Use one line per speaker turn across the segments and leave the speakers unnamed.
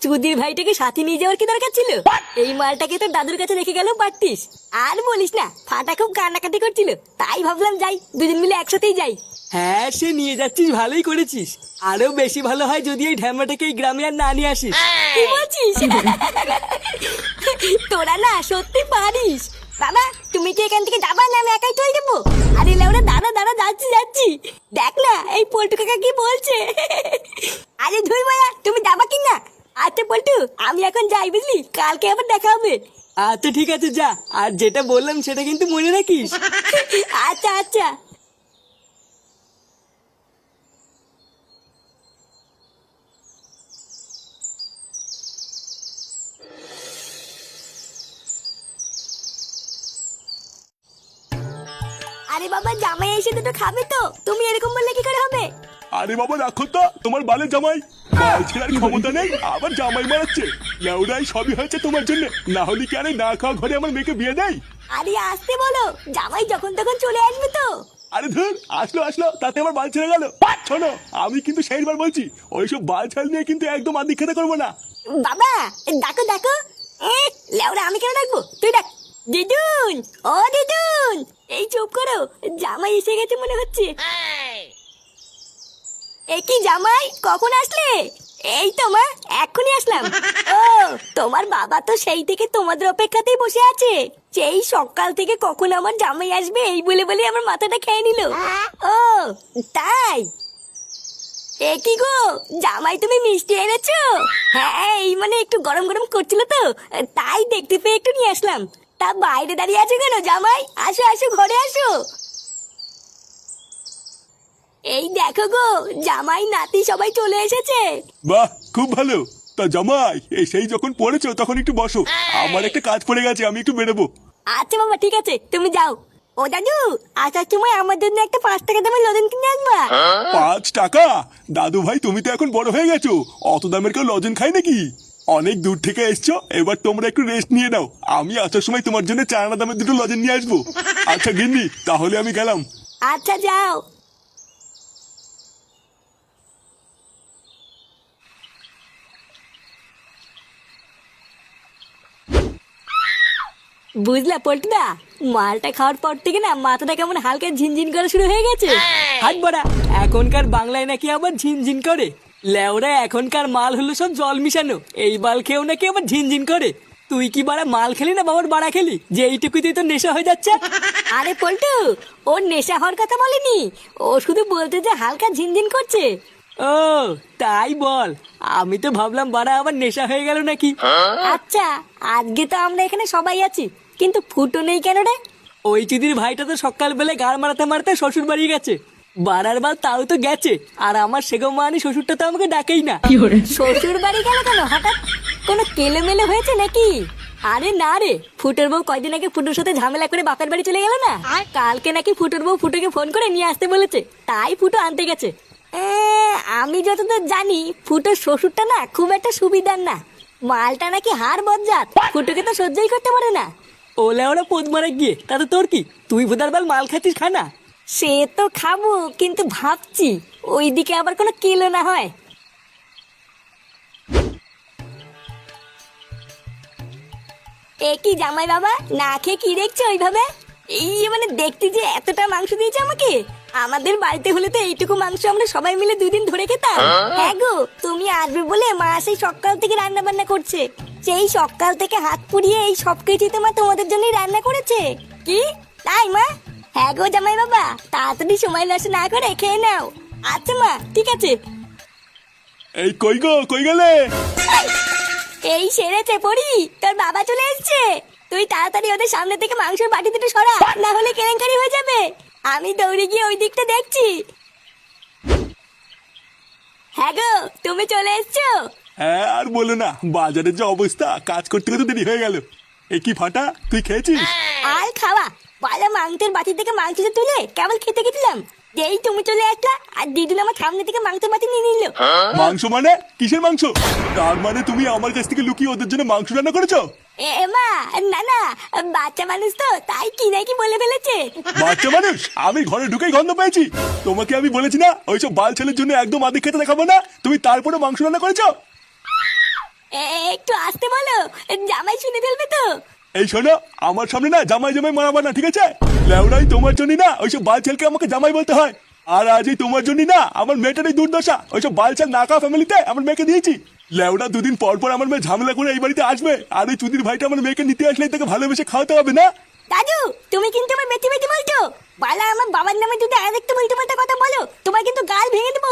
চুদির ভাইটাকে সাথে নিয়ে যাওয়ার কি দরকার ছিল? এই মালটাকে তো দাদুর কাছে রেখে গেলেও পারতিস। আর বলিস না, ফাটা খুব কান্নাকাটি করছিল, তাই ভাবলাম যাই, দুজন মিলে একসাথেই যাই।
হ্যাঁ, সে নিয়ে যাচ্ছিস, ভালোই করেছিস। আরো বেশি ভালো হয় যদি এই ঢ্যামড়াটাকে এই গ্রামে আর না নিয়ে আসিস।
কি বলছিস? তোরা না সত্যি পারিস। বাবা, তুমি কি এখান থেকে যাবা না আমি একাই চলে যাবো? আরে লেওরা, দাঁড়া দাঁড়া, যাচ্ছি যাচ্ছি। দেখ না এই পল্টু কাকা কি বলছে। আরে ধুই মায়া, তুমি যাবা কি না? আচ্ছা পল্টু, আমি এখন যাই, বুঝলি, কালকে আবার দেখা হবে।
আচ্ছা ঠিক আছে, যা। আর যেটা বললাম সেটা কিন্তু মনে রাখিস।
আচ্ছা আচ্ছা। আরে বাবা, জামাই এসে দুটো খাবে তো, তুমি এরকম বললে কি করে হবে?
আরে বাবা রাখো তো, তোমার বালের জামাই বাল ছেড়ার ক্ষমতা নেই, আবার জামাই মারাচ্ছে। লেউরাই সবই হয়েছে তোমার জন্য, না হলে কি আরে না খাওয়া ঘরে আমার মেয়েকে বিয়ে দেয়?
আরে আসতে বলো, জামাই যখন তখন চলে আসবে তো।
আরে ধর, আসলো আসলো, তাতে আমার বাল ছেড়ে গেল। শোনো, আমি কিন্তু সেইবার বলছি, ওইসব বাল ছাল নিয়ে কিন্তু একদম আদিক্ষেতা করবো না।
বাবা, ডাকো ডাকো। লেওরা, আমি কেন ডাকবো, তুই ডাক। দিদুন, ও দিদুন, এই চুপ করো, জামাই এসে গেছে মনে হচ্ছে। এ কি জামাই, কখন আসলে? এই তো মা, এক্ষুনি আসলাম। ও, তোমার বাবা তো সেই থেকে তোমাদের অপেক্ষাতেই বসে আছে। সেই সকাল থেকে কখন আমার জামাই আসবে এই বলে বলে আমার মাথাটা খেয়ে নিল। ও তাই? এ কি গো, জামাই তুমি মিষ্টি এনেছো? হ্যাঁ, এই মানে একটু গরম গরম করছিল তো, তাই দেখতে পেয়ে একটু নিয়ে আসলাম। তা বাইরে দাঁড়িয়ে আছো কেন জামাই? আসো আসো, ঘরে আসো। এই দেখো গো, জামাই নাতি সবাই চলে এসেছে।
বাহ, খুব ভালো। তা জামাই, এই সেই যখন পড়েছো তখন একটু বসো, আমার একটা কাজ পড়ে গেছে, আমি একটু বেরোবো।
আচ্ছা বাবা, ঠিক আছে, তুমি যাও। ও দাদু, আসার সময় আমার জন্য একটা 5 টাকা দামের লজেন কিনে আনবা।
5 টাকা? দাদু ভাই, তুমি তো এখন বড় হয়ে গেছো, অত দামের কেউ লজেন খায় নাকি? অনেক দূর থেকে এসছো, এবার তোমরা একটু রেস্ট নিয়ে নাও, আমি আসার সময় তোমার জন্য 4 আনা দামের দুটো লজেন নিয়ে আসবো। আচ্ছা গিন্নি, তাহলে আমি গেলাম।
আচ্ছা যাও। বুঝলা পল্টুদা, মালটা খাওয়ার পর থেকে না মাথাটা কেমন হালকা ঝিনঝিন করা শুরু হয়ে গেছে।
হাট বড়া, এখনকার বাংলায় নাকি আবার ঝিনঝিন করে? লেওরা, এখনকার মাল হলো সব জল মিশানো, এই বাল খেয়েও নাকি আবার ঝিনঝিন করে। তুই কি বাড়া মাল খেলি না বাবার বাড়া খেলি যে এইটুকুতেই তো নেশা হয়ে যাচ্ছে?
আরে পল্টু, ওর নেশা হওয়ার কথা বলেনি, ও শুধু বলতে যে হালকা ঝিনঝিন করছে।
ও তাই বল, আমি তো ভাবলাম বাড়া আবার নেশা হয়ে গেল নাকি।
আচ্ছা, আজকে তো আমরা এখানে সবাই আছি, কিন্তু ফুটো নেই কেন রে?
ওই চিদির ভাইটা তো সকালবেলা গাড় মারাতে মারাতে শ্বশুর বাড়ি গেছে। বাড়ার বাল তাও তো গেছে, আর আমার সেগো মানি শ্বশুরটা তো আমাকে ডাকেই না।
শ্বশুর বাড়ি গেল কেন হঠাৎ? কোনো কেলেমেলে হয়েছে নাকি? আরে না রে, ফুটোর বউ কয়দিন আগে ফুটোর সাথে ঝামেলা করে বাপের বাড়ি চলে গেল না, কালকে নাকি ফুটোর বউ ফুটোকে ফোন করে নিয়ে আসতে বলেছে, তাই ফুটো আনতে গেছে। আমি যতদূর জানি ফুটোর শ্বশুরটা না খুব একটা সুবিধার না, মালটা নাকি হাড় বজ্জাত, ফুটোকে তো সহ্যই করতে পারে না।
ওলা ওরা পোদ মারা গিয়ে তাতে তোর কি? তুই ভোদার বাল মাল খাচ্ছিস, খানা।
সে তো খাবো, কিন্তু ভাবছি ওইদিকে আবার কোনো কেলো না হয়। এ কি জামাই বাবা, না খেয়ে কি দেখছো ওইভাবে? এই মানে দেখতে যে এতটা মাংস দিয়েছে আমাকে, আমাদের বাড়িতে হলে তো এইটুকু মাংস আমরা সবাই মিলে 2 দিন ধরে খেতাম। হ্যাঁ গো, তুমি আসবে বলে মা সেই সকাল থেকে রান্না বান্না করছে, সেই সকাল থেকে হাত পুড়িয়ে এই সব কিছুই তো মা তোমাদের জন্যই রান্না করেছে। কি তাই মা? হ্যাঁ গো জামাই বাবা, তাড়াতাড়ি সময় নষ্ট না করে খেয়ে নাও। আচ্ছা মা, ঠিক আছে।
এই কই গো, কই গেলে?
এই সেরেছে পড়ি, তোর বাবা চলে এসেছে। তুই তাড়াতাড়ি ওদের সামনে থেকে মাংসের বাটি দুটো সরা, না হলে কেলেঙ্কারি হয়ে যাবে। আমি দৌড়ে গিয়ে ওই দিকটা দেখছি। হ্যাঁ গো, তুমি চলে এসছো?
হ্যাঁ, আর বলো না, বাজারের যে অবস্থা, কাজ করতে করতে দেরি হয়ে গেল। এ কি ফাটা, তুই খেয়েছিস?
আর খাওয়া পালা, মাংসের বাটি থেকে মাংস তুলে কেবল খেতে গেছিলাম, যেই তুমি চলে আসলা আর দিদুন আমার সামনে থেকে মাংসের বাটি নিয়ে নিল।
মাংস মানে? কিসের মাংস? তার মানে তুমি আমার কাছ থেকে লুকিয়ে ওদের জন্য মাংস রান্না করেছো?
মা, না না, বাচ্চা মানুষ তো তাই কি নাকি বলে ফেলেছে।
বাচ্চা মানুষ? আমি ঘরে ঢুকেই গন্ধ পেয়েছি। তোমাকে আমি বলেছি না ওইসব বাল ছেলের জন্য একদম আদিক্ষেতা দেখাবো না, তুমি তারপরে মাংস রান্না করেছো?
একটু আসতে বলো, জামাই শুনে ফেলবে তো।
এই শোনো, আমার সামনে না জামাই জামাই মারাবার না, ঠিক আছে? লেওড়াই তোমার জন্য না ওইসব বালছেলকে আমাকে জামাই বলতে হয়। আর আজ এই তোমার জন্য না আমার মেয়েটারই দুর্দশা, ওইসব বালছেল নাকা ফ্যামিলিতে আমার মেয়েকে দিয়েছি। লেওড়া দুদিন পর পর আমার মেয়ে ঝামেলা করে এই বাড়িতে আসবে, আর ওই চুদির ভাইটা আমার মেয়েকে নিতে আসলে তাকে ভালোবেসে খাওয়াতে হবে না?
দাদু, তুমি কিন্তু আমার বেটি বেটি বলছো। বালা আমার বাবার নামে যদি আরেকটু উল্টো পাল্টা কথা বলো, তোমার কিন্তু গাল ভেঙে দেবো।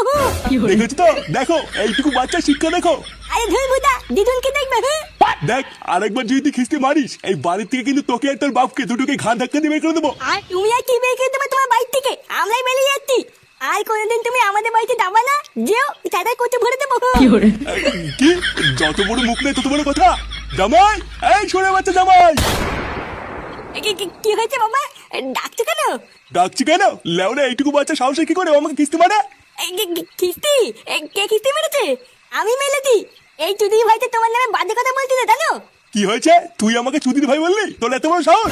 দেখেছো তো? দেখো এইটুকু বাচ্চা শিক্ষা দেখো।
আরে ধুর বুদা, দিদুনকে দেখবে। হ্যাঁ
দেখ, আরেকবার যদি তুই খিস্তি মারিস এই বাড়ির থেকে কিন্তু তোকে আর তোর বাপকে দুটোকে ঘান ধাক্কা দিয়ে বের করে দেবো।
আর তুমি আর কি বের করে দেবে তোমার বাড়ি থেকে? আমরাই বেরিয়ে যাচ্ছি। আর কোনোদিন তুমি আমাদের বাড়িতে যাবা না, যেও দাদা কোটে ভরে দেবো।
কি? যত বড় মুখ নেই তত বড় কথা। জামাই, এই শোনে বাচ্চা জামাই।
কি হয়েছে বাবা, ডাকছো কেন?
ডাকছি কেন? লেওরা এইটুকু বাচ্চা সাহসে কি করে ও আমাকে কিস্তি মারে?
কিস্তি? কে কিস্তি মেরেছে? আমি মেরেছি। এই চুদি ভাইতে তোমার নামে বাজে কথা বলছিল জানো?
কি হয়েছে? তুই আমাকে চুদির ভাই বললি? তোর এত বড় সাহস?